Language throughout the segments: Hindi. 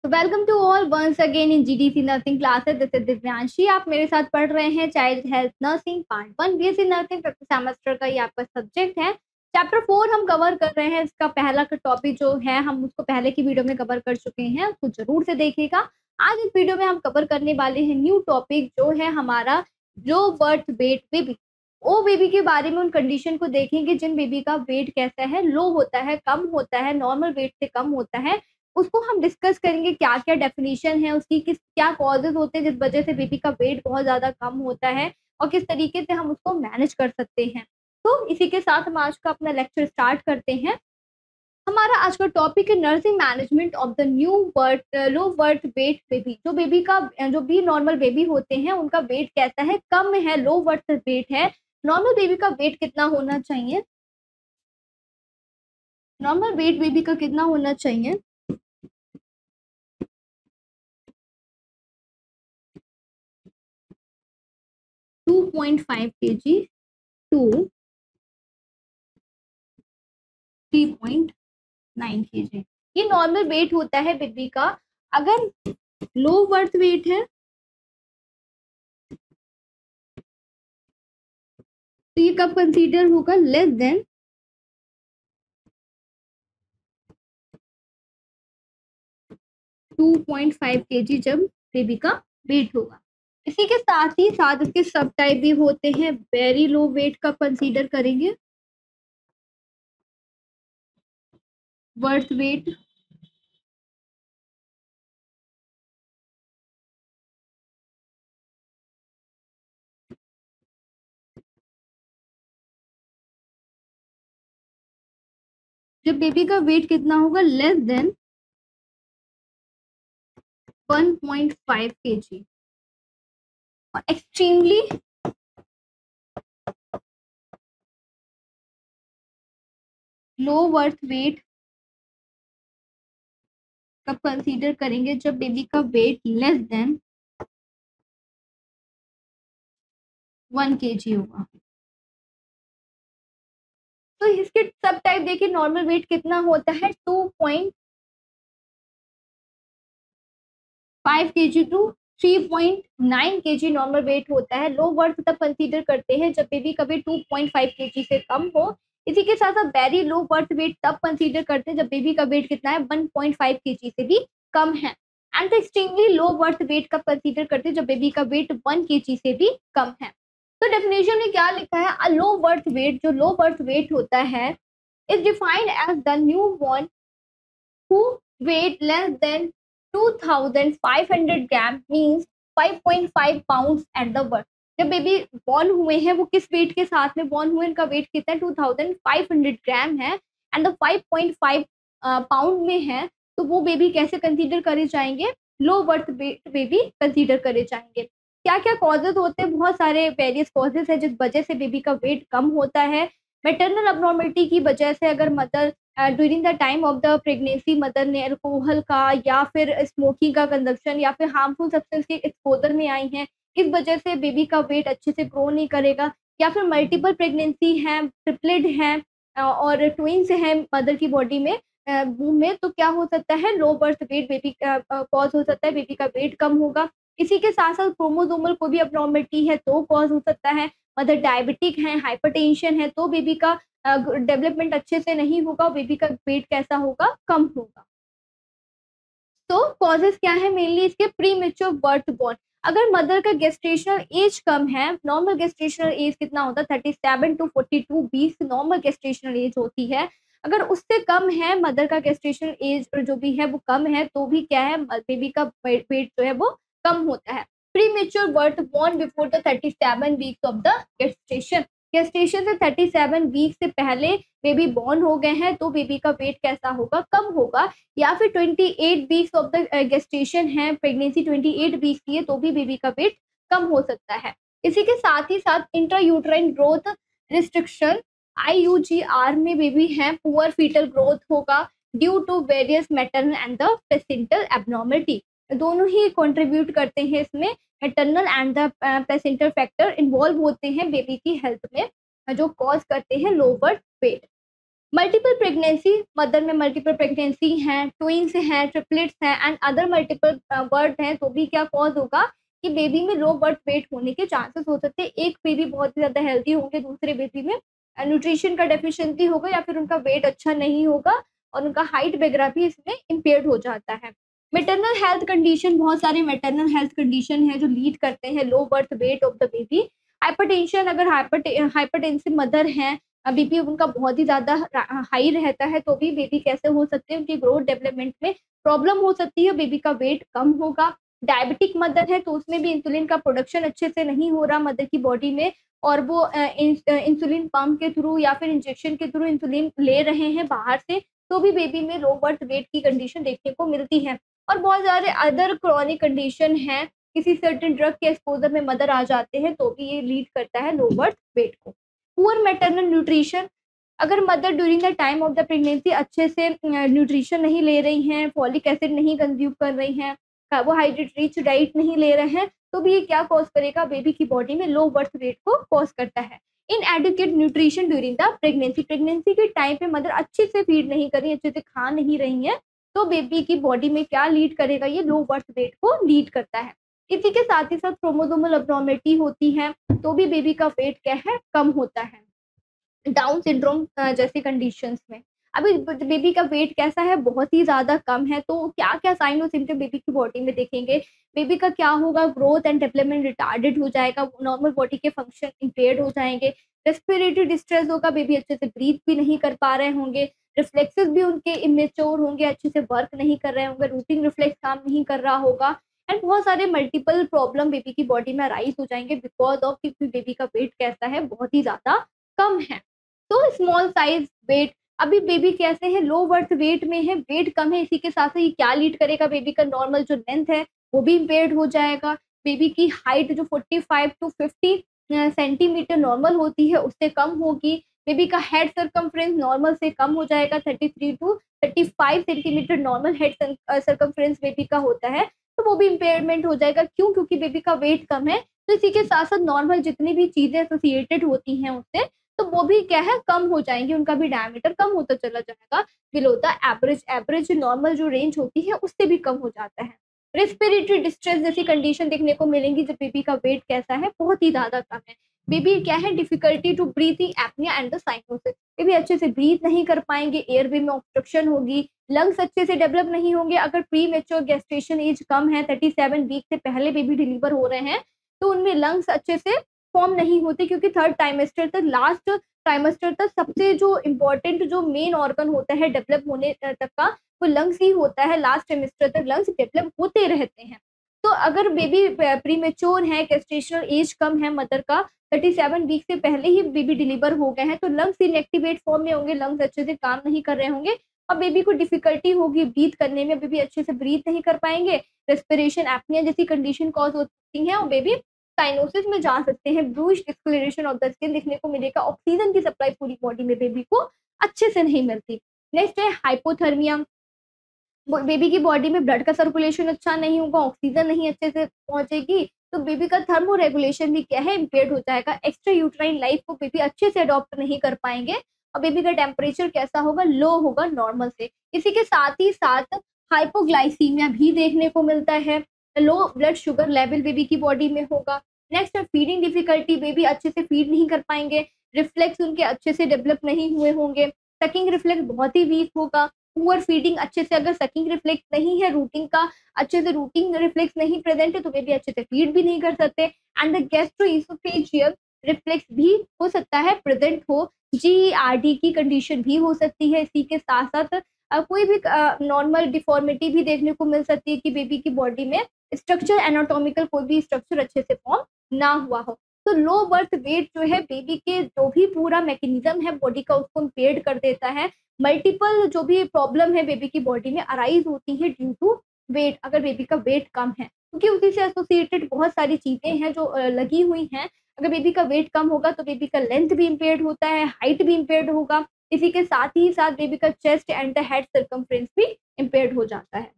तो welcome to all once again in GDC nursing classes. This is Divyanshi. आप मेरे साथ पढ़ रहे हैं child health nursing part 1 BSc nursing fifth semester का ये आपका सब्जेक्ट है। चैप्टर 4 हम कवर कर रहे हैं। इसका पहला का टॉपिक जो है हम उसको पहले की वीडियो में कवर कर चुके हैं, उसको जरूर से देखिएगा। आज इस वीडियो में हम कवर करने वाले हैं न्यू टॉपिक जो है हमारा लो बर्थ वेट बेबी। ओ बेबी के बारे में उन कंडीशन को देखेंगे जिन बेबी का वेट कैसा है, लो होता है, कम होता है, नॉर्मल वेट से कम होता है। उसको हम डिस्कस करेंगे क्या क्या डेफिनेशन है उसकी, किस क्या कॉजेज होते हैं जिस वजह से बेबी का वेट बहुत ज्यादा कम होता है और किस तरीके से हम उसको मैनेज कर सकते हैं। तो इसी के साथ हम आज का अपना लेक्चर स्टार्ट करते हैं। हमारा आज का टॉपिक है nursing management of the new birth low birth weight baby. जो बेबी का जो भी नॉर्मल बेबी होते हैं उनका वेट कैसा है, कम है, लो बर्थ वेट है। नॉर्मल बेबी का वेट कितना होना चाहिए, नॉर्मल वेट बेबी का कितना होना चाहिए। 2.5 kg टू 3.9 kg, ये नॉर्मल वेट होता है बेबी का। अगर लो बर्थ वेट है तो ये कब कंसीडर होगा, लेस देन 2.5 kg जब बेबी का वेट होगा। इसी के साथ ही साथ इसके सब टाइप भी होते हैं। वेरी लो वेट का कंसीडर करेंगे, बर्थ वेट, जब बेबी का वेट कितना होगा, लेस देन 1.5 kg। और एक्सट्रीमली लो बर्थ वेट कब कंसीडर करेंगे, जब बेबी का वेट लेस देन 1 kg होगा। तो इसके सब टाइप देखिए, नॉर्मल वेट कितना होता है, 2.5 kg to 3.9 kg normal weight होता है। लो बर्थ तब कंसीडर करते हैं जब बेबी का वेट 2.5 kg से कम हो। इसी के साथ साथ वेरी लो बर्थ वेट तब कंसीडर करते हैं जब बेबी का वेट कितना है, 1.5 kg से भी कम है। And extremely low birth weight कब कंसीडर करते हैं, जब बेबी का वेट 1 kg से भी कम है। तो डेफिनेशन में क्या लिखा है, अ लो बर्थ वेट, जो लो बर्थ वेट होता है is defined as the new born who weight less than 2500 gram means 5.5 pounds at the birth. जब बेबी बॉर्न हुए हैं वो किस वेट के साथ में बॉर्न हुए, इनका वेट कितना है, 2500 ग्राम है एंड द 5.5 पाउंड में है, तो वो बेबी कैसे कंसीडर करे जाएंगे, low birth weight baby consider करे जाएंगे। क्या क्या कॉजेज होते हैं, बहुत सारे वेरियस कॉजेज है जिस वजह से बेबी का वेट कम होता है। मेटरनल अबनॉर्मलिटी की वजह से, अगर mother during the time of the pregnancy mother ने अल्कोहल का या फिर स्मोकिंग का कंजप्शन या फिर हार्मफुल सब्सटेंस के एक्सपोजर में आई हैं, इस वजह से बेबी का वेट अच्छे से ग्रो नहीं करेगा। या फिर मल्टीपल प्रेगनेंसी है, ट्रिपलेट है और ट्विंस है मदर की बॉडी में, वूम में, तो क्या हो सकता है, low birth weight baby cause हो सकता है, बेबी का वेट कम होगा। इसी के साथ साथ क्रोमोसोमल को भी अबनॉर्मलिटी है तो कॉज हो सकता है। मदर डायबिटिक है, हाइपरटेंशन है, तो बेबी का डेवलपमेंट अच्छे से नहीं होगा, बेबी का वेट कैसा होगा, कम होगा। तो कॉजेस क्या है मेनली इसके, प्री मेच्योर बर्थ बॉर्न। अगर मदर का गेस्टेशनल एज कम है, नॉर्मल गेस्टेशनल एज कितना होता है, 37 टू 42 20 नॉर्मल गेस्टेशनल एज होती है। अगर उससे कम है मदर का गेस्टेशनल एज जो भी है वो कम है, तो भी क्या है, बेबी का वेट जो है वो कम होता है। Pre mature birth born before the 37 weeks of the gestation, gestation से 37 वीक से पहले बेबी बॉर्न हो गए हैं, तो बेबी का वेट कैसा होगा, कम होगा। या फिर 28 वीक्स ऑफ द गेस्टेशन है, प्रेगनेंसी 28 वीक्स की है, तो भी बेबी का वेट कम हो सकता है। इसी के साथ ही साथ intra uterine growth restriction, IUGR में बेबी है, पुअर फीटल ग्रोथ होगा due to various maternal and the placental abnormality. दोनों ही कंट्रीब्यूट करते हैं इसमें, maternal and the placental factor involve होते हैं बेबी की हेल्थ में, जो कॉज करते हैं low birth weight. Multiple pregnancy, mother में मल्टीपल प्रेगनेंसी हैं, ट्विन्स हैं, ट्रिपलेट्स हैं एंड अदर मल्टीपल बर्थ हैं, तो भी क्या कॉज होगा कि बेबी में लो बर्थ वेट होने के चांसेस हो सकते हैं। एक बेबी बहुत ही ज़्यादा हेल्दी होंगे, दूसरे बेबी में न्यूट्रिशन का डेफिशिएंसी होगा या फिर उनका वेट अच्छा नहीं होगा और उनका हाइट वगैरह भी इसमें इम्पेयर्ड हो जाता है। मैटरनल हेल्थ कंडीशन, बहुत सारे मैटरनल हेल्थ कंडीशन है जो लीड करते हैं low birth weight of the baby. Hypertension, अगर हाइपरटेंसिव मदर हैं, बीपी उनका बहुत ही ज़्यादा हाई रहता है, तो भी बेबी कैसे हो सकते हैं, उनकी ग्रोथ डेवलपमेंट में प्रॉब्लम हो सकती है, बेबी का वेट कम होगा। डायबिटिक मदर है तो उसमें भी इंसुलिन का प्रोडक्शन अच्छे से नहीं हो रहा मदर की बॉडी में, और वो इंसुलिन पंप के थ्रू या फिर इंजेक्शन के थ्रू इंसुलिन ले रहे हैं बाहर से, तो भी बेबी में लो बर्थ वेट की कंडीशन देखने को मिलती है। और बहुत सारे अदर क्रॉनिक कंडीशन हैं, किसी सर्टेन ड्रग के एक्सपोजर में मदर आ जाते हैं, तो भी ये लीड करता है लो बर्थ वेट को। पुअर मैटरनल न्यूट्रिशन, अगर mother during the time of the pregnancy अच्छे से न्यूट्रिशन नहीं ले रही हैं, फॉलिक एसिड नहीं कंज्यूम कर रही हैं, कार्बोहाइड्रेट रिच डाइट नहीं ले रहे हैं, तो भी ये क्या कॉज करेगा, बेबी की बॉडी में लो बर्थ वेट को कॉज करता है। इनएडिक्वेट nutrition during the pregnancy, pregnancy के टाइम पे मदर अच्छे से फीड नहीं कर रही, अच्छे से खा नहीं रही है, तो बेबी की बॉडी में क्या लीड करेगा, ये लो बर्थ वेट को लीड करता है। इसी के साथ ही साथ क्रोमोसोमल अब्नॉर्मेलिटी होती है, तो भी बेबी का वेट क्या है, कम होता है। डाउन सिंड्रोम जैसी कंडीशंस में अभी बेबी का वेट कैसा है, बहुत ही ज़्यादा कम है, तो क्या-क्या साइन और सिम्पटम बेबी की बॉडी में देखेंगे? बेबी का क्या होगा, ग्रोथ एंड डेवलपमेंट रिटार्डेड हो जाएगा, नॉर्मल बॉडी के फंक्शन इम्पेयर्ड हो जाएँगे, रेस्पिरेटरी डिस्ट्रेस होगा, बेबी अच्छे से ब्रीथ भी नहीं कर पा रहे होंगे, रिफ्लेक्सेस भी उनके इमेच्योर होंगे, अच्छे से वर्क नहीं कर रहे होंगे, रूटिंग रिफ्लेक्स काम नहीं कर रहा होगा एंड बहुत सारे मल्टीपल प्रॉब्लम बेबी की बॉडी में अराइज़ हो जाएँगे बिकॉज़ ऑफ क्योंकि बेबी का वेट कैसा है, बहुत ही ज़्यादा कम है। तो स्मॉल साइज वेट, अभी बेबी कैसे है, लो बर्थ वेट में है, वेट कम है, इसी के साथ साथ ये क्या लीड करेगा, बेबी का नॉर्मल जो लेंथ है वो भी इम्पेयर्ड हो जाएगा। बेबी की हाइट जो 45 टू 50 सेंटीमीटर नॉर्मल होती है उससे कम होगी। बेबी का हेड सर्कमफ्रेंस नॉर्मल से कम हो जाएगा, 33 to 35 centimetre normal head circumference baby का होता है, तो वो भी इम्पेयरमेंट हो जाएगा। क्यों? क्योंकि बेबी का वेट कम है, तो इसी के साथ साथ नॉर्मल जितनी भी चीजें एसोसिएटेड होती हैं उससे, तो वो भी क्या है, कम हो जाएँगे, उनका भी डायमीटर कम होता चला जाएगा below the average, average normal जो रेंज होती है उससे भी कम हो जाता है। रेस्पिरेटरी डिस्ट्रेस जैसी कंडीशन देखने को मिलेंगी जब बेबी का वेट कैसा है, बहुत ही ज़्यादा कम है। बेबी क्या है, difficulty to breathing, apnoea and the cyanosis, baby अच्छे से ब्रीथ नहीं कर पाएँगे, एयरवे में ऑब्स्ट्रक्शन होगी, लंग्स अच्छे से डेवलप नहीं होंगे। अगर प्रीमेच्योर गेस्टेशन एज कम है, 37 वीक से पहले बेबी डिलीवर हो रहे हैं, तो उनमें लंग्स अच्छे से फॉर्म नहीं होते, क्योंकि थर्ड ट्राइमेस्टर तक, लास्ट ट्राइमेस्टर तक सबसे जो इम्पोर्टेंट जो मेन ऑर्गन होता है डेवलप होने तक का, वो लंग्स ही होता है। लास्ट ट्राइमेस्टर तक लंग्स डेवलप होते रहते हैं। तो अगर बेबी प्रीमेच्योर है, गेस्टेशनल एज कम है मदर का, 37 वीक से पहले ही बेबी डिलीवर हो गए हैं, तो लंग्स इनएक्टिवेट फॉर्म में होंगे, लंग्स अच्छे से काम नहीं कर रहे होंगे और बेबी को डिफिकल्टी होगी ब्रीथ करने में, बेबी अच्छे से ब्रीथ नहीं कर पाएंगे, रेस्पिरेशन एपनिया जैसी कंडीशन कॉज होती है और बेबी साइनोसिस में जा सकते हैं। Bluish discolouration of the skin देखने को मिलेगा, ऑक्सीजन की सप्लाई पूरी बॉडी में बेबी को अच्छे से नहीं मिलती। नेक्स्ट है हाइपोथर्मिया, बेबी की बॉडी में ब्लड का सर्कुलेशन अच्छा नहीं होगा, ऑक्सीजन नहीं अच्छे से पहुंचेगी, तो बेबी का थर्मो रेगुलेशन भी क्या है, इम्पेयर्ड हो जाएगा। एक्स्ट्रा यूट्राइन लाइफ को बेबी अच्छे से अडॉप्ट नहीं कर पाएंगे और बेबी का टेम्परेचर कैसा होगा, लो होगा नॉर्मल से। इसी के साथ ही साथ हाइपोग्लाइसीमिया भी देखने को मिलता है, low blood sugar level baby की बॉडी में होगा। नेक्स्ट है फीडिंग डिफिकल्टी, बेबी अच्छे से फीड नहीं कर पाएंगे, रिफ्लेक्स उनके अच्छे से डेवलप नहीं हुए होंगे, सकिंग रिफ्लेक्स बहुत ही वीक होगा। पुअर फीडिंग, अच्छे से अगर सकिंग रिफ्लेक्स नहीं है, रूटिंग का अच्छे से रूटिंग रिफ्लेक्स नहीं प्रेजेंट है, तो बेबी अच्छे से फीड भी नहीं कर सकते। एंड द गैस्ट्रोइसोफेजियल रिफ्लेक्स भी हो सकता है प्रेजेंट हो, जीईआरडी की कंडीशन भी हो सकती है। इसी के साथ साथ कोई भी नॉर्मल डिफॉर्मिटी भी देखने को मिल सकती है कि बेबी की बॉडी में स्ट्रक्चर, एनाटॉमिकल कोई भी स्ट्रक्चर अच्छे से फॉर्म ना हुआ हो। तो लो बर्थ वेट जो है बेबी के जो भी पूरा मैकेनिज्म है बॉडी का, उसको इम्पेयर्ड कर देता है। मल्टीपल जो भी प्रॉब्लम है बेबी की बॉडी में अराइज होती है ड्यू टू वेट, अगर बेबी का वेट कम है, क्योंकि उसी से एसोसिएटेड बहुत सारी चीजें हैं जो लगी हुई हैं। अगर बेबी का वेट कम होगा तो बेबी का लेंथ भी इम्पेयर्ड होता है, हाइट भी इम्पेयर्ड होगा, इसी के साथ ही साथ बेबी का chest and the head circumference भी इम्पेयर्ड हो जाता है।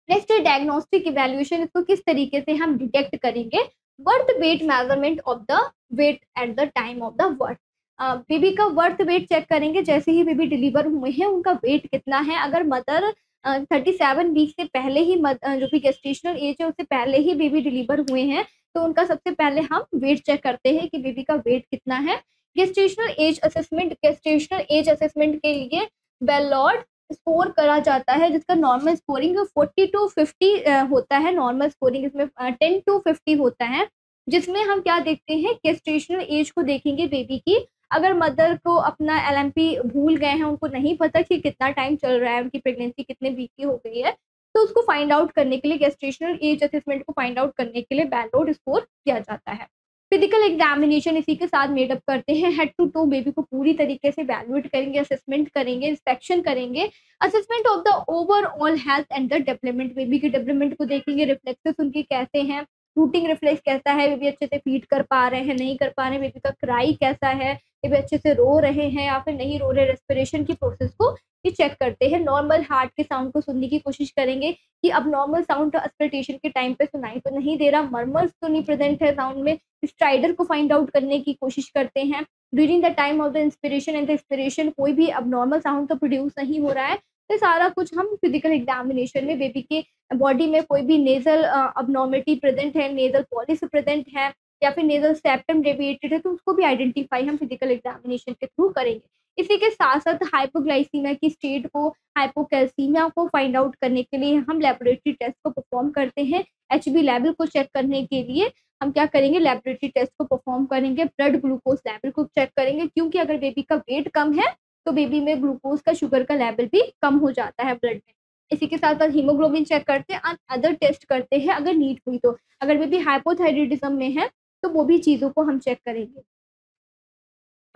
नेक्स्ट है डायग्नोस्टिक इवैल्यूएशन, इसको किस तरीके से हम डिटेक्ट करेंगे, birth weight measurement of the weight at the time of the birth. Baby का बर्थ वेट चेक करेंगे, जैसे ही बेबी डिलीवर हुए हैं उनका वेट कितना है। अगर मदर 37 वीक से पहले ही जो भी गेस्टेशनल एज है उससे पहले ही बेबी डिलीवर हुए हैं, तो उनका सबसे पहले हम वेट चेक करते हैं कि बेबी का वेट कितना है। गेस्टेशनल एज असेसमेंट के लिए बेलॉट स्कोर करा जाता है, जिसका नॉर्मल स्कोरिंग 40 टू 50 होता है। नॉर्मल स्कोरिंग इसमें 10 टू 50 होता है, जिसमें हम क्या देखते हैं, गेस्टेशनल एज को देखेंगे बेबी की। अगर मदर को अपना एलएमपी भूल गए हैं, उनको नहीं पता कि कितना टाइम चल रहा है, उनकी प्रेगनेंसी कितने वीक की हो गई है, तो उसको फाइंड आउट करने के लिए, गेस्टेशनल एज असेसमेंट को फाइंड आउट करने के लिए बेलॉट स्कोर किया जाता है। फिजिकल एग्जामिनेशन इसी के साथ मेडअप करते हैं। हेड टू टू बेबी को पूरी तरीके से वैल्यूएट करेंगे, असेसमेंट करेंगे, इंस्पेक्शन करेंगे। Assessment of the overall health and the development, baby के डेवलपमेंट को देखेंगे, रिफ्लेक्सेस उनके कैसे हैं, रूटिंग रिफ्लेक्स कैसा है, बेबी अच्छे से फीड कर पा रहे हैं, नहीं कर पा रहे हैं, बेबी का क्राई कैसा है, बेबी अच्छे से रो रहे हैं या फिर नहीं रो रहे, रेस्पिरेशन की प्रोसेस को ये चेक करते हैं। नॉर्मल हार्ट के साउंड को सुनने की कोशिश करेंगे कि अब नॉर्मल साउंड एक्सपेक्टेशन के टाइम पे सुनाई तो नहीं दे रहा, मर्मर्स तो नहीं प्रेजेंट है साउंड में। स्ट्राइडर को फाइंड आउट करने की कोशिश करते हैं। During the time of the inspiration and the expiration कोई भी अब नॉर्मल साउंड तो प्रोड्यूस नहीं हो रहा है। तो सारा कुछ हम फिजिकल एग्जामिनेशन में, बेबी के बॉडी में कोई भी नेजल अबनॉर्मिटी प्रेजेंट है, नेजल पॉलिश प्रेजेंट है या फिर नेजल सेप्टम डेविएटेड है, तो उसको भी आइडेंटिफाई हम फिजिकल एग्जामिनेशन के थ्रू करेंगे। इसी के साथ साथ हाइपोग्लाइसीमिया की स्टेट को, हाइपोकैल्सीमिया को फाइंड आउट करने के लिए हम लेबोरेटरी टेस्ट को परफॉर्म करते हैं। एचबी लेवल को चेक करने के लिए हम क्या करेंगे, लेबोरेटरी टेस्ट को परफॉर्म करेंगे। ब्लड ग्लूकोज लेवल को चेक करेंगे, क्योंकि अगर बेबी का वेट कम है तो बेबी में ग्लूकोज का, शुगर का लेवल भी कम हो जाता है ब्लड में। इसी के साथ साथ हीमोग्लोबिन चेक करते हैं, अदर टेस्ट करते हैं अगर नीड हुई तो। अगर बेबी हाइपोथायराइडिज्म में है तो वो भी चीज़ों को हम चेक करेंगे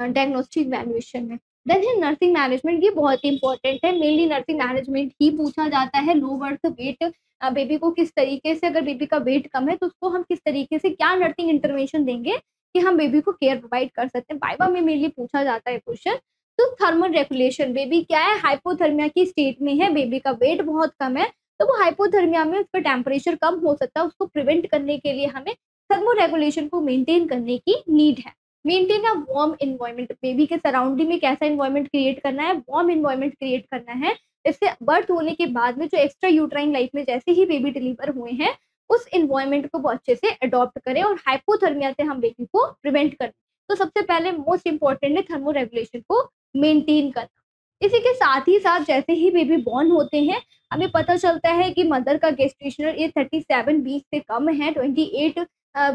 डायग्नोस्टिक वैल्यूएशन में। देन है नर्सिंग मैनेजमेंट, ये बहुत ही इंपॉर्टेंट है। मेनली नर्सिंग मैनेजमेंट ही पूछा जाता है। लो बर्थ वेट बेबी को किस तरीके से, अगर बेबी का वेट कम है तो उसको हम किस तरीके से क्या नर्सिंग इंटरवेंशन देंगे कि हम बेबी को केयर प्रोवाइड कर सकते हैं। वाइवा में मेनली पूछा जाता है क्वेश्चन। तो थर्मल रेगुलेशन, बेबी क्या है, हाइपोथर्मिया की स्टेट में है, बेबी का वेट बहुत कम है, तो वो हाइपोथर्मिया में उसका टेम्परेचर कम हो सकता है। उसको प्रिवेंट करने के लिए हमें थर्मो रेगुलेशन को मेंटेन करने की नीड है। Maintain a warm environment, baby के सराउंडिंग में कैसा एनवायरनमेंट क्रिएट करना है, वार्म एनवायरनमेंट क्रिएट करना है। इससे बर्थ होने के बाद में जो एक्स्ट्रा यूट्राइन लाइफ में जैसे ही बेबी डिलीवर हुए हैं, उस एनवायरनमेंट को वो अच्छे से अडॉप्ट करें और हाइपोथर्मिया से हम बेबी को प्रिवेंट करें। तो सबसे पहले मोस्ट इंपॉर्टेंट है थर्मो रेगुलेशन को मेंटेन करना। इसी के साथ ही साथ जैसे ही बेबी बॉर्न होते हैं, हमें पता चलता है कि मदर का गेस्टेशनल एज 37 वीक से कम है, 28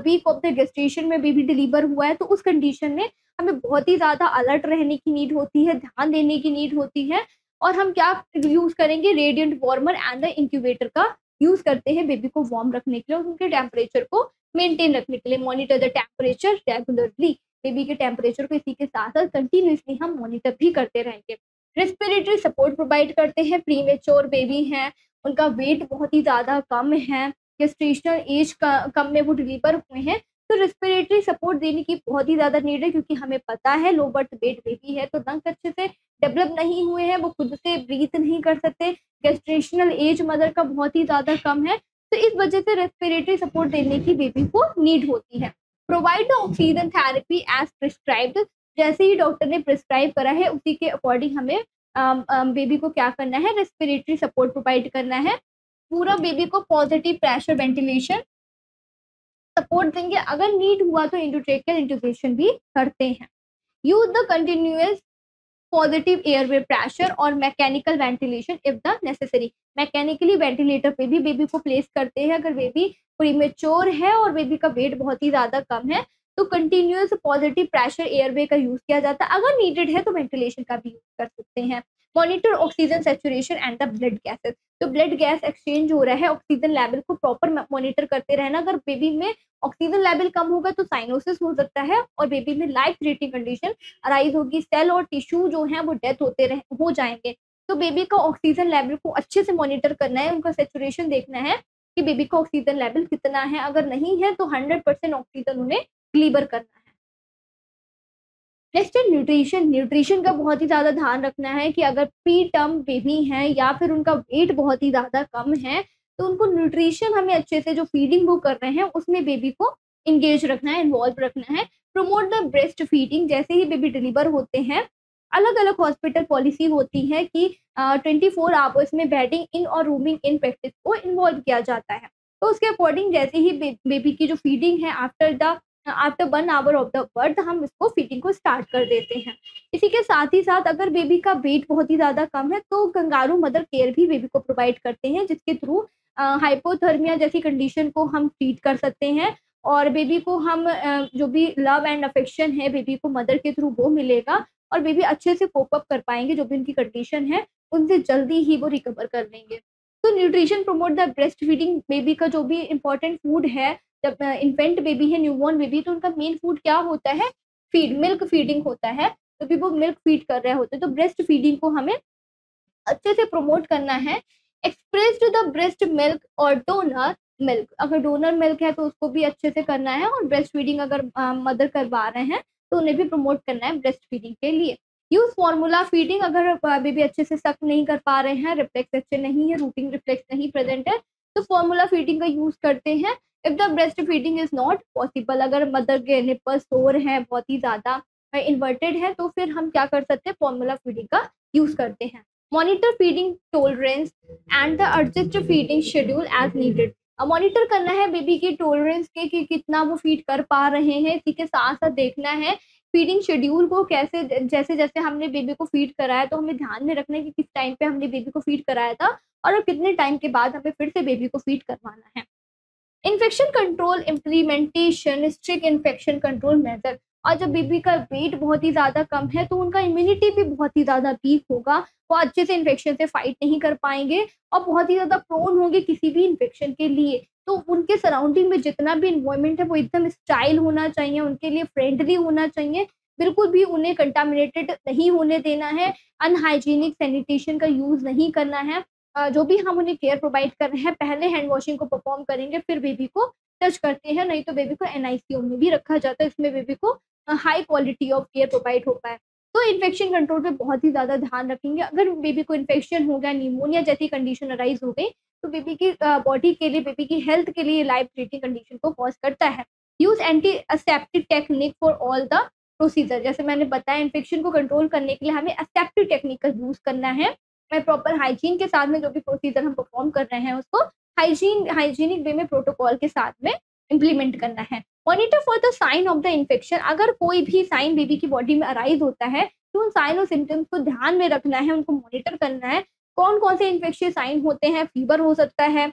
वीक ऑफ द गेस्टेशन में बेबी डिलीवर हुआ है, तो उस कंडीशन में हमें बहुत ही ज़्यादा अलर्ट रहने की नीड होती है, ध्यान देने की नीड होती है। और हम क्या यूज़ करेंगे, radiant warmer and the incubator का यूज़ करते हैं बेबी को वार्म रखने के लिए और उनके टेम्परेचर को मेंटेन रखने के लिए। Monitor the temperature regularly, baby के टेम्परेचर को इसी के साथ साथ कंटिन्यूसली हम मॉनिटर भी करते रहेंगे। रेस्पिरेटरी सपोर्ट प्रोवाइड करते हैं। प्रीमेच्योर बेबी हैं, उनका वेट बहुत ही ज़्यादा कम है, गेस्टेशनल एज का कम में वो डिलीवर हुए हैं, तो रेस्पिरेटरी सपोर्ट देने की बहुत ही ज़्यादा नीड है, क्योंकि हमें पता है लो बर्थ वेट बेबी है तो लंग्स अच्छे से डेवलप नहीं हुए हैं, वो खुद से ब्रीथ नहीं कर सकते, गेस्टेशनल एज मदर का बहुत ही ज़्यादा कम है, तो इस वजह से रेस्पिरेटरी सपोर्ट देने की बेबी को नीड होती है। Provide oxygen therapy as prescribed, जैसे ही डॉक्टर ने प्रिस्क्राइब करा है उसी के अकॉर्डिंग हमें बेबी को क्या करना है, रेस्पिरेटरी सपोर्ट प्रोवाइड करना है। पूरा बेबी को पॉजिटिव प्रेशर वेंटिलेशन सपोर्ट देंगे, अगर नीड हुआ तो इंडोट्रेकियल इंट्यूबेशन भी करते हैं। Use the continuous positive airway pressure और mechanical ventilation if the necessary, mechanically ventilator पे भी बेबी को प्लेस करते हैं अगर बेबी प्रीमेच्योर है और बेबी का वेट बहुत ही ज्यादा कम है, तो कंटिन्यूअस पॉजिटिव प्रेशर एयरवे का यूज किया जाता है। अगर नीडेड है तो वेंटिलेशन का भी यूज कर सकते हैं। Monitor oxygen saturation and the blood gases, तो ब्लड गैस एक्सचेंज हो रहा है, ऑक्सीजन लेवल को प्रॉपर मॉनिटर करते रहना। अगर बेबी में ऑक्सीजन लेवल कम होगा तो साइनोसिस हो सकता है और बेबी में लाइफ थ्रेटनिंग कंडीशन अराइज होगी, सेल और टिश्यू जो है वो डेथ हो जाएंगे। तो बेबी का ऑक्सीजन लेवल को अच्छे से मॉनिटर करना है, उनका सेचुरेशन देखना है कि बेबी का ऑक्सीजन लेवल कितना है, अगर नहीं है तो 100% ऑक्सीजन उन्हें डिलीवर करना है। नेक्स्ट है न्यूट्रिशन, न्यूट्रिशन का बहुत ही ज़्यादा ध्यान रखना है कि अगर प्री टर्म बेबी हैं या फिर उनका वेट बहुत ही ज़्यादा कम है, तो उनको न्यूट्रिशन हमें अच्छे से जो फीडिंग वो कर रहे हैं उसमें बेबी को इंगेज रखना है, इन्वॉल्व रखना है। प्रमोट द ब्रेस्ट फीडिंग, जैसे ही बेबी डिलीवर होते हैं अलग अलग हॉस्पिटल पॉलिसी होती है कि 24 आवर्स में बेडिंग इन और रूमिंग इन प्रैक्टिस को इन्वॉल्व किया जाता है। तो उसके अकॉर्डिंग जैसे ही बेबी की जो फीडिंग है after 1 hour of the birth हम इसको फीडिंग को स्टार्ट कर देते हैं। इसी के साथ ही साथ अगर बेबी का वेट बहुत ही ज़्यादा कम है तो कंगारू मदर केयर भी बेबी को प्रोवाइड करते हैं, जिसके थ्रू हाइपोथर्मिया जैसी कंडीशन को हम ट्रीट कर सकते हैं और बेबी को हम जो भी लव एंड अफेक्शन है बेबी को मदर के थ्रू वो मिलेगा और बेबी अच्छे से कोप अप कर पाएंगे, जो भी उनकी कंडीशन है उनसे जल्दी ही वो रिकवर कर लेंगे। तो nutrition promote the breast feeding, baby का जो भी इंपॉर्टेंट फूड है, जब इन्फेंट बेबी है, न्यूबॉर्न बेबी, तो उनका मेन फूड क्या होता है? फीड, मिल्क फीडिंग होता है। तो भी वो मिल्क फीड कर रहे होते हैं, तो ब्रेस्ट फीडिंग को हमें अच्छे से प्रमोट करना है। Express to the breast milk और डोनर मिल्क, अगर डोनर मिल्क है तो उसको भी अच्छे से करना है और ब्रेस्ट फीडिंग अगर मदर करवा रहे हैं तो उन्हें भी प्रमोट करना है ब्रेस्ट फीडिंग के लिए। यूज फॉर्मूला फीडिंग, अगर बेबी अच्छे से सक नहीं कर पा रहे हैं, रिफ्लेक्स अच्छे नहीं है, रूटिंग रिफ्लेक्स नहीं प्रेजेंट है, तो फॉर्मूला फीडिंग का यूज करते हैं। If the breast feeding is not possible, अगर मदर के निप्पल सोर है, बहुत ही ज्यादा इन्वर्टेड है, तो फिर हम क्या कर सकते हैं? फॉर्मूला फीडिंग का यूज करते हैं। Monitor feeding tolerance and the adjust feeding schedule as needed, monitor करना है बेबी की टॉलरेंस के कि कितना वो फीड कर पा रहे हैं। इसी के साथ साथ देखना है फीडिंग शेड्यूल को कैसे, जैसे जैसे हमने बेबी को फीड कराया तो हमें ध्यान में रखना है कि किस टाइम पे हमने बेबी को फीड कराया था और कितने टाइम के बाद हमें फिर से बेबी को फीड करवाना है। Infection control implementation, strict infection control measure, और जब बेबी का वेट बहुत ही ज़्यादा कम है तो उनका इम्यूनिटी भी बहुत ही ज़्यादा वीक होगा, वो अच्छे से इन्फेक्शन से फाइट नहीं कर पाएंगे और बहुत ही ज़्यादा प्रोन होंगे किसी भी इन्फेक्शन के लिए। तो उनके सराउंडिंग में जितना भी इन्वायरमेंट है वो एकदम स्टाइल होना चाहिए, उनके लिए फ्रेंडली होना चाहिए, बिल्कुल भी उन्हें कंटामिनेटेड नहीं होने देना है, अनहाइजीनिक सैनिटेशन का यूज़ नहीं करना है। जो भी हम उन्हें केयर प्रोवाइड कर रहे हैं पहले हैंड वॉशिंग को परफॉर्म करेंगे, फिर बेबी को टच करते हैं, नहीं तो बेबी को एनआईसीयू में भी रखा जाता है, इसमें बेबी को high quality of care provide हो पाए। तो इन्फेक्शन कंट्रोल पे बहुत ही ज़्यादा ध्यान रखेंगे। अगर बेबी को इन्फेक्शन हो गया, निमोनिया जैसी कंडीशन अराइज हो गई, तो बेबी की बॉडी के लिए, बेबी की हेल्थ के लिए लाइफ थ्रेटनिंग कंडीशन को कॉज करता है। Use anti aseptic technique for all the procedure, जैसे मैंने बताया इन्फेक्शन को कंट्रोल करने के लिए हमें असेप्टिक टेक्निक का यूज करना है। मैं प्रॉपर हाइजीन के साथ में जो भी प्रोसीजर हम परफॉर्म कर रहे हैं उसको हाइजीनिक वे में प्रोटोकॉल के साथ में इम्प्लीमेंट करना है। Monitor for the sign of the infection, अगर कोई भी साइन बेबी की बॉडी में अराइज होता है तो उन साइन और सिम्टम्स को ध्यान में रखना है, उनको मॉनिटर करना है। कौन कौन से इन्फेक्शियस साइन होते हैं? फीवर हो सकता है,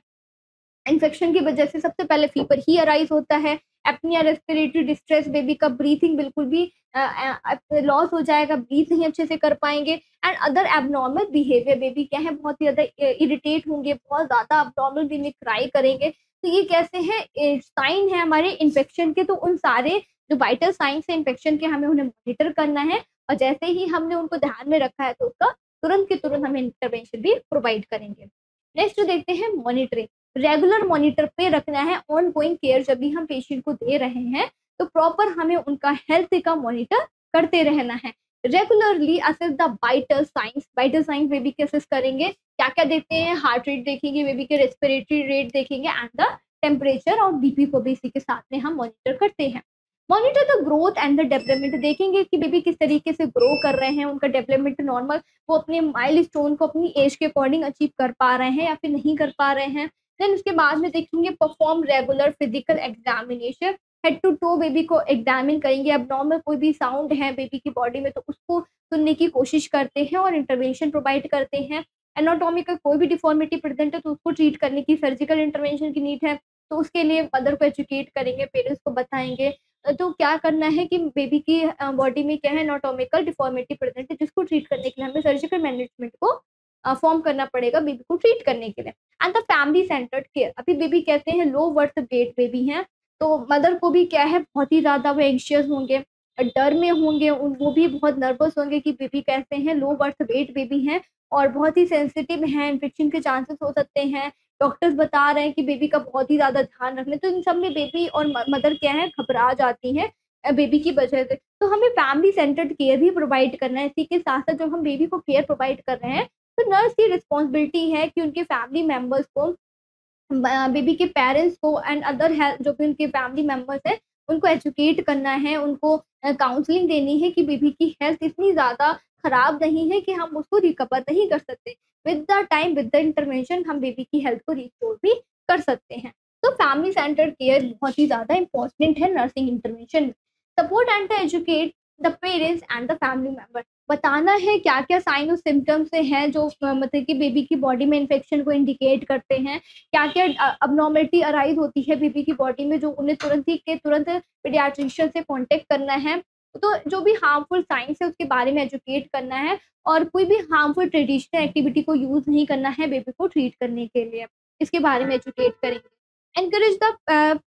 इन्फेक्शन की वजह से सबसे पहले फीवर ही अराइज होता है। एपनिया, रेस्पिरेटरी डिस्ट्रेस, बेबी का ब्रीथिंग बिल्कुल भी लॉस हो जाएगा, ब्रीथ नहीं अच्छे से कर पाएंगे। And other abnormal behaviour, baby क्या है बहुत ही ज़्यादा इरिटेट होंगे, बहुत ज़्यादा एबनॉर्मल वे में क्राई करेंगे, तो ये कैसे हैं? साइन है हमारे इन्फेक्शन के। तो उन सारे जो वाइटल साइंस है इन्फेक्शन के हमें उन्हें मॉनिटर करना है और जैसे ही हमने उनको ध्यान में रखा है तो उसका तुरंत के तुरंत हमें इंटरवेंशन भी प्रोवाइड करेंगे। नेक्स्ट देखते हैं मॉनिटरिंग, रेगुलर मॉनिटर पे रखना है ऑन गोइंग केयर, जब भी हम पेशेंट को दे रहे हैं तो प्रॉपर हमें उनका हेल्थ का मॉनिटर करते रहना है। Regularly assess the vital science baby के असेस करेंगे, क्या क्या देखते हैं? हार्ट रेट देखेंगे, बेबी के रेस्पिरेटरी रेट देखेंगे एंड द टेम्परेचर और बीपी को भी इसी के साथ में हम मॉनिटर करते हैं। Monitor the growth and the development, देखेंगे कि बेबी किस तरीके से ग्रो कर रहे हैं, उनका डेवलपमेंट नॉर्मल, वो अपने माइलस्टोन को अपनी एज के अकॉर्डिंग अचीव कर पा रहे हैं या फिर नहीं कर पा रहे हैं। देन उसके बाद में देखेंगे perform regular physical examination, head to toe baby को एग्जामिन करेंगे, अब नॉर्मल कोई भी साउंड है बेबी की बॉडी में तो उसको सुनने की कोशिश करते हैं और इंटरवेंशन प्रोवाइड करते हैं। एनाटॉमिकल कोई भी डिफॉर्मिटी प्रेजेंट है तो उसको ट्रीट करने की सर्जिकल इंटरवेंशन की नीड है, तो उसके लिए मदर को एजुकेट करेंगे, पेरेंट्स को बताएंगे तो क्या करना है कि बेबी की बॉडी में क्या है एनाटॉमिकल डिफॉर्मिटी प्रेजेंट है, जिसको ट्रीट करने के लिए हमें सर्जिकल मैनेजमेंट को फॉर्म करना पड़ेगा बेबी को ट्रीट करने के लिए। And the family centred care, अभी बेबी कहते हैं लो बर्थ वेट बेबी हैं, तो मदर को भी क्या है बहुत ही ज़्यादा वो एंशियस होंगे, डर में होंगे, वो भी बहुत नर्वस होंगे कि बेबी कैसे हैं, लो बर्थ वेट बेबी हैं और बहुत ही सेंसिटिव हैं, इन्फेक्शन के चांसेस हो सकते हैं। डॉक्टर्स बता रहे हैं कि बेबी का बहुत ही ज़्यादा ध्यान रखना, तो इन सब में बेबी और मदर क्या है घबरा जाती हैं बेबी की वजह से। तो हमें फैमिली सेंटर्ड केयर भी प्रोवाइड करना है। इसी के साथ साथ जब हम बेबी को केयर प्रोवाइड कर रहे हैं तो नर्स की रिस्पॉन्सिबिलिटी है कि उनके फैमिली मेम्बर्स को, बेबी के पेरेंट्स को एंड अदर हेल्थ जो भी उनके फैमिली मेम्बर्स हैं उनको एजुकेट करना है, उनको काउंसलिंग देनी है कि बेबी की हेल्थ इतनी ज़्यादा खराब नहीं है कि हम उसको रिकवर नहीं कर सकते। With the time, with the intervention हम बेबी की हेल्थ को रिस्टोर भी कर सकते हैं। तो फैमिली सेंटर्ड केयर बहुत ही ज़्यादा इम्पोर्टेंट है nursing intervention. Support and educate the parents and the family member. बताना है क्या-क्या साइन और सिम्पटम्स हैं जो मतलब कि बेबी की बॉडी में इन्फेक्शन को इंडिकेट करते हैं। क्या-क्या अबनॉर्मलिटी अराइज़ होती है बेबी की बॉडी में जो उन्हें तुरंत ही के तुरंत पीडियाट्रिशियन से कॉन्टैक्ट करना है। तो जो भी हार्मफुल साइंस है उसके बारे में एजुकेट करना है और कोई भी हार्मफुल ट्रेडिशनल एक्टिविटी को यूज़ नहीं करना है बेबी को ट्रीट करने के लिए। इसके बारे में एजुकेट करेंगे। Encourage the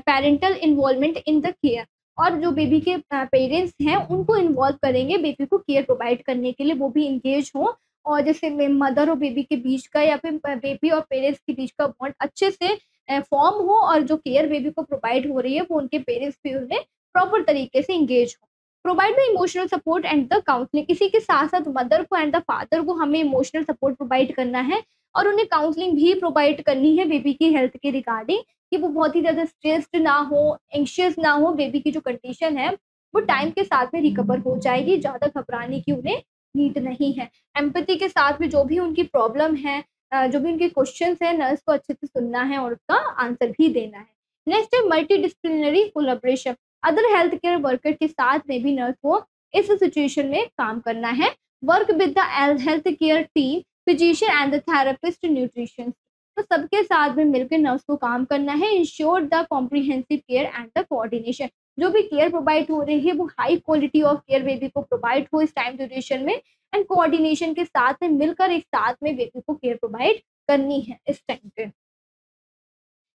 parental involvement in the care. और जो बेबी के पेरेंट्स हैं उनको इन्वॉल्व करेंगे बेबी को केयर प्रोवाइड करने के लिए, वो भी एंगेज हों और जैसे मदर और बेबी के बीच का या फिर बेबी और पेरेंट्स के बीच का बॉन्ड अच्छे से फॉर्म हो और जो केयर बेबी को प्रोवाइड हो रही है वो उनके पेरेंट्स भी उन्हें प्रॉपर तरीके से एंगेज हो। Provide the emotional support and the counselling. इसी के साथ साथ मदर को एंड द फादर को हमें इमोशनल सपोर्ट प्रोवाइड करना है और उन्हें काउंसलिंग भी प्रोवाइड करनी है बेबी की हेल्थ के रिगार्डिंग कि वो बहुत ही ज़्यादा स्ट्रेस्ड ना हो, एंग्शियस ना हो। बेबी की जो कंडीशन है वो टाइम के साथ में रिकवर हो जाएगी, ज़्यादा घबराने की उन्हें नीड नहीं है। एम्पैथी के साथ में जो भी उनकी प्रॉब्लम है, जो भी उनके क्वेश्चंस हैं, नर्स को अच्छे से सुनना है और उसका आंसर भी देना है। नेक्स्ट है multidisciplinary collaboration. Other health care worker के साथ में भी नर्स को इस सिचुएशन में काम करना है। Work with the health care team, physician and the therapist, nutrition. तो सबके साथ में मिलकर नर्स को काम करना है। Ensure the comprehensive care and the coordination. जो भी केयर प्रोवाइड हो रही है वो high quality of care baby को प्रोवाइड हो इस टाइम ड्यूरेशन में एंड कोऑर्डिनेशन के साथ में मिलकर एक साथ में बेबी को केयर प्रोवाइड करनी है इस टाइम पे।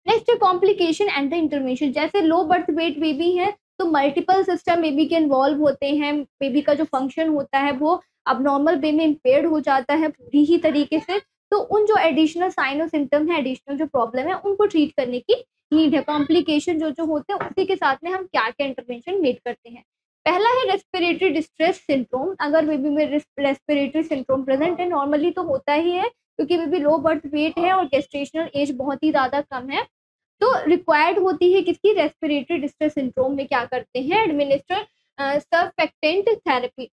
नेक्स्ट है कॉम्प्लिकेशन एंड द इंटरवेंशन। जैसे लो बर्थ वेट बेबी है तो मल्टीपल सिस्टम बेबी के इन्वॉल्व होते हैं। बेबी का जो फंक्शन होता है वो अब नॉर्मल वे में इम्पेयर्ड हो जाता है पूरी ही तरीके से। तो उन जो एडिशनल साइन और सिम्टम है, एडिशनल जो प्रॉब्लम है उनको ट्रीट करने की नीड है। कॉम्प्लिकेशन जो होते हैं उसी के साथ में हम क्या क्या इंटरवेंशन मेड करते हैं। पहला है रेस्पिरेटरी डिस्ट्रेस सिंड्रोम। अगर बेबी में रेस्पिरेटरी सिंड्रोम प्रेजेंट है, नॉर्मली तो होता ही है क्योंकि बेबी लो बर्थ वेट है और गेस्टेशनल एज बहुत ही ज़्यादा कम है, तो रिक्वायर्ड होती है किसकी, रेस्पिरेटरी डिस्ट्रेस सिंड्रोम में क्या करते हैं, administer surfactant therapy,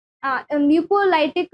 mucolytic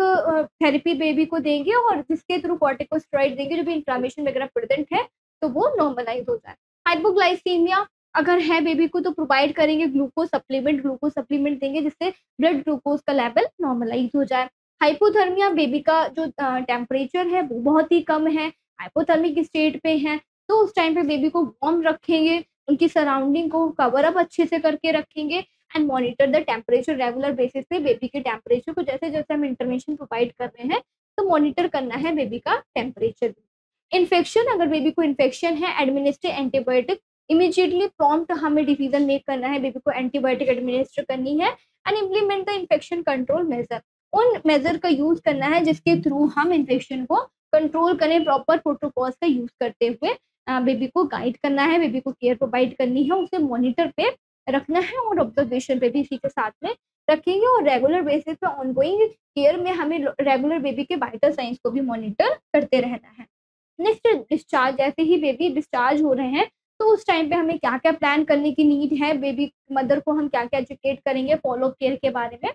therapy baby को देंगे और जिसके थ्रू कॉर्टिकोस्टेरॉइड देंगे जो भी इंफ्लेमेशन वगैरह प्रेजेंट है तो वो नॉर्मलाइज हो जाए। हाइपोग्लाइसीमिया अगर है बेबी को तो प्रोवाइड करेंगे ग्लूकोज सप्लीमेंट देंगे जिससे ब्लड ग्लूकोज का लेवल नॉर्मलाइज हो जाए। हाइपोथर्मिया बेबी का जो टेम्परेचर है वो बहुत ही कम है, हाइपोथर्मिक स्टेट पे है, तो उस टाइम पे बेबी को वार्म रखेंगे, उनकी सराउंडिंग को कवर अप अच्छे से करके रखेंगे and monitor the temperature regular basis पे। बेबी के टेम्परेचर को जैसे जैसे हम इंटरवेंशन प्रोवाइड कर रहे हैं तो मॉनिटर करना है बेबी का टेम्परेचर। इन्फेक्शन, अगर बेबी को इन्फेक्शन है, एडमिनिस्टर एंटीबायोटिक, इमीडिएटली प्रॉम्प्ट हमें डिसीजन मेक करना है, बेबी को एंटीबायोटिक एडमिनिस्टर करनी है and implement the infection control measure. उन मेजर का यूज करना है जिसके थ्रू हम इन्फेक्शन को कंट्रोल करें, प्रॉपर प्रोटोकॉल्स का यूज करते हुए बेबी को गाइड करना है, बेबी को केयर प्रोवाइड करनी है, उसे मॉनिटर पे रखना है और ऑब्जर्वेशन पे भी इसी के साथ में रखेंगे और रेगुलर बेसिस पे ऑनगोइंग केयर में हमें रेगुलर बेबी के वाइटल साइंस को भी मॉनिटर करते रहना है। नेक्स्ट डिस्चार्ज, जैसे ही बेबी डिस्चार्ज हो रहे हैं तो उस टाइम पे हमें क्या क्या प्लान करने की नीड है, बेबी मदर को हम क्या क्या एजुकेट करेंगे फॉलो केयर के बारे में।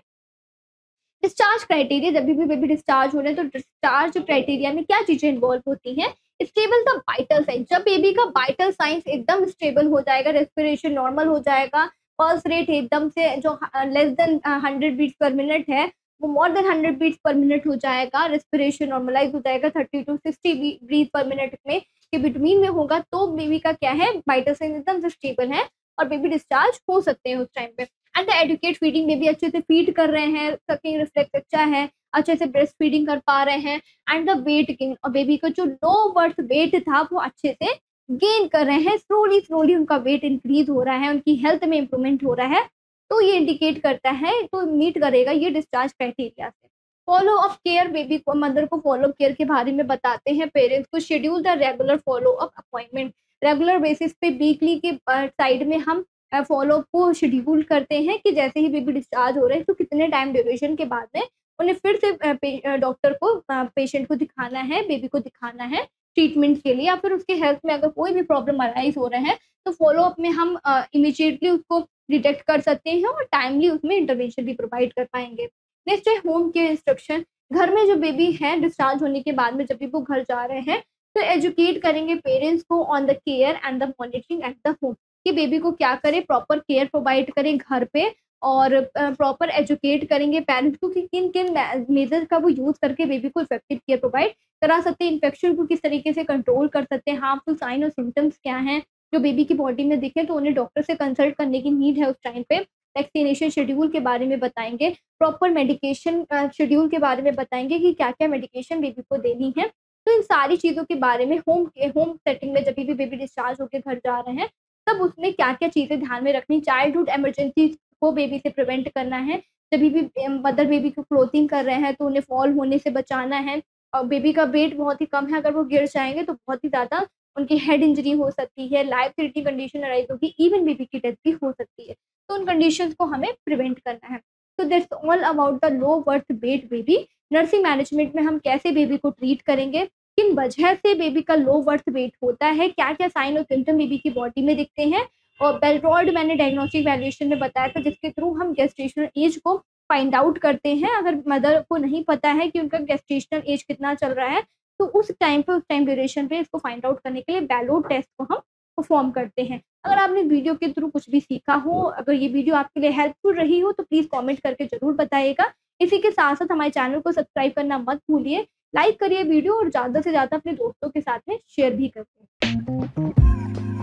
डिस्चार्ज क्राइटेरिया, जब भी बेबी डिस्चार्ज हो रहे हैं तो डिस्चार्ज क्राइटेरिया में क्या चीजें इन्वॉल्व होती हैं। स्टेबल द वाइटल साइंस, जब बेबी का वाइटल साइंस एकदम स्टेबल हो जाएगा, रेस्पिरेशन नॉर्मल हो जाएगा, पल्स रेट एकदम से जो less than 100 beats per minute है वो more than 100 beats per minute हो जाएगा, रेस्पिरेशन नॉर्मलाइज हो जाएगा 30 to 60 ब्रीथ पर मिनट में के बिटवीन में होगा, तो बेबी का क्या है, वाइटल साइंस एकदम से स्टेबल है और बेबी डिस्चार्ज हो सकते हैं उस टाइम पे। And the educate feeding, baby अच्छे से फीड कर रहे हैं, सकिंग रिफ्लेक्स अच्छा है, अच्छे से ब्रेस्ट फीडिंग कर पा रहे हैं एंड द वेट गेन, और बेबी का जो लो बर्थ वेट था वो अच्छे से गेन कर रहे हैं, स्लोली स्लोली उनका वेट इंक्रीज हो रहा है, उनकी हेल्थ में इंप्रूवमेंट हो रहा है, तो ये इंडिकेट करता है, तो मीट करेगा ये डिस्चार्ज क्राइटेरिया से। फॉलो अप केयर, बेबी को मदर को फॉलो केयर के बारे में बताते हैं पेरेंट्स को। Schedule the regular follow up appointment, regular basis पे वीकली के साइड में हम फॉलो अप को शेड्यूल करते हैं कि जैसे ही बेबी डिस्चार्ज हो रहे हैं तो कितने टाइम ड्यूरेशन के बाद में उन्हें फिर से डॉक्टर को पेशेंट को दिखाना है, बेबी को दिखाना है ट्रीटमेंट के लिए, या फिर उसके हेल्थ में अगर कोई भी प्रॉब्लम अराइज हो रहे हैं तो फॉलो अप में हम इमीडिएटली उसको डिटेक्ट कर सकते हैं और टाइमली उसमें इंटरवेंशन भी प्रोवाइड कर पाएंगे। नेक्स्ट है होम केयर इंस्ट्रक्शन। घर में जो बेबी है डिस्चार्ज होने के बाद में जब भी वो घर जा रहे हैं तो एजुकेट करेंगे पेरेंट्स को on the care and the monitoring at the home, कि बेबी को क्या करे, प्रॉपर केयर प्रोवाइड करें घर पे, और प्रॉपर एजुकेट करेंगे पेरेंट्स को कि किन किन मेजर का वो यूज करके बेबी को इफेक्टिव केयर प्रोवाइड करा सकते हैं, इन्फेक्शन को किस तरीके से कंट्रोल कर सकते हैं, हार्मफुल साइन और सिम्टम्स क्या हैं जो बेबी की बॉडी में दिखे तो उन्हें डॉक्टर से कंसल्ट करने की नीड है उस टाइम पे। वैक्सीनेशन शेड्यूल के बारे में बताएंगे, प्रॉपर मेडिकेशन शेड्यूल के बारे में बताएंगे कि क्या क्या मेडिकेशन बेबी को देनी है। तो इन सारी चीज़ों के बारे में होम सेटिंग में जब भी बेबी डिस्चार्ज होकर घर जा रहे हैं तब उसमें क्या क्या चीज़ें ध्यान में रखनी, चाइल्डहुड इमरजेंसी को बेबी से प्रिवेंट करना है, जब भी मदर बेबी को क्लोथिंग कर रहे हैं तो उन्हें फॉल होने से बचाना है, और बेबी का वेट बहुत ही कम है, अगर वो गिर जाएंगे तो बहुत ही ज़्यादा उनकी हेड इंजरी हो सकती है, लाइफ थ्रेटनिंग कंडीशन अराइज होगी, इवन बेबी की डेथ भी हो सकती है। तो उन कंडीशंस को हमें प्रिवेंट करना है। तो that's all about the low birth weight baby. Nursing management में हम कैसे बेबी को ट्रीट करेंगे, किन वजह से बेबी का लो बर्थ वेट होता है, क्या क्या साइन और सिम्टम बेबी की बॉडी में दिखते हैं, और बेल्ट्रॉइड मैंने डायग्नोस्टिक वैल्यूएशन में बताया था जिसके थ्रू हम गेस्टेशनल एज को फाइंड आउट करते हैं। अगर मदर को नहीं पता है कि उनका गेस्टेशनल एज कितना चल रहा है तो उस टाइम पे, उस टाइम ड्यूरेशन पे इसको फाइंड आउट करने के लिए बेलोड टेस्ट को हम परफॉर्म करते हैं। अगर आपने वीडियो के थ्रू कुछ भी सीखा हो, अगर ये वीडियो आपके लिए हेल्पफुल रही हो तो प्लीज़ कमेंट करके ज़रूर बताइएगा। इसी के साथ-साथ हमारे चैनल को सब्सक्राइब करना मत भूलिए, लाइक करिए वीडियो और ज़्यादा से ज़्यादा अपने दोस्तों के साथ में शेयर भी करिए।